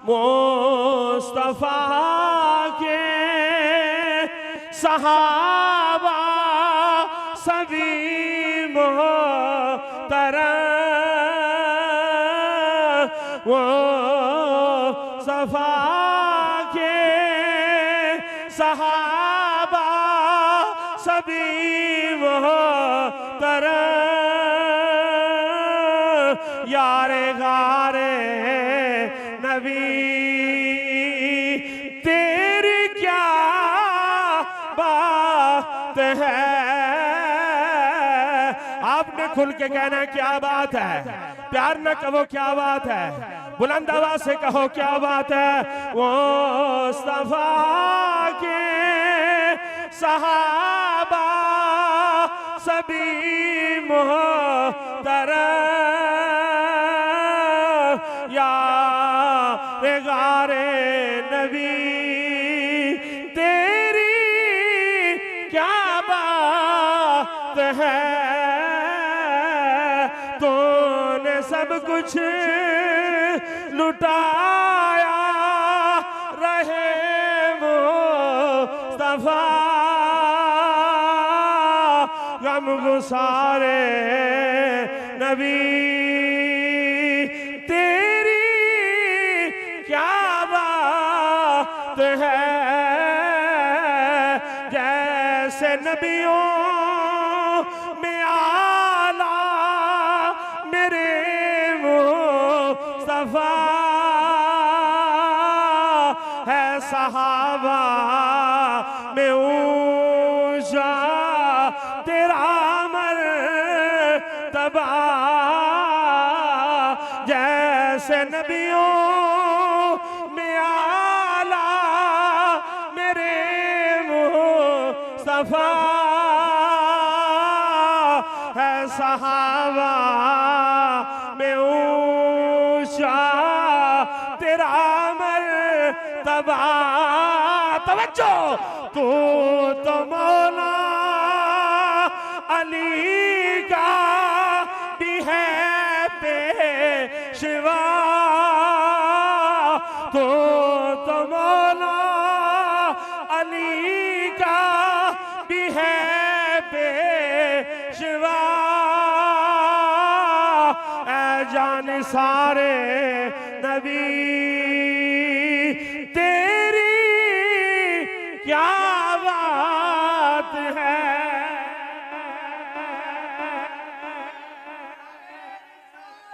मुस्तफा के सहाबा सभी मोहतरम, मुस्तफा के सहाबा सभी मोहतरम, यारे गारे नबी तेरी क्या बात है। आपने खुल के कहना है क्या बात है, प्यार न कहो क्या बात है, बुलंद आवाज से कहो क्या बात है। वो मुस्तफा के सहाबा सभी मोहतरम, यार गारे नबी तेरी क्या बात है। तूने सब कुछ लुटाया रहे मुस्तफा, गम गुसारे नबी तेरी क्या बात है। जैसे नबियों में आला मेरे मुस्तफा है, सहाबा में ऊंचा तेरा मर्तबा। जैसे नबियों में आला मेरे मुस्तफा है, सहाबा में ऊंचा तेरा मर्तबा। तवज्जो, तू तो मौला अली का भी है पेशवा, तो मौला अली का भी है पेशवा। ऐ जान सारे नबी तेरी क्या बात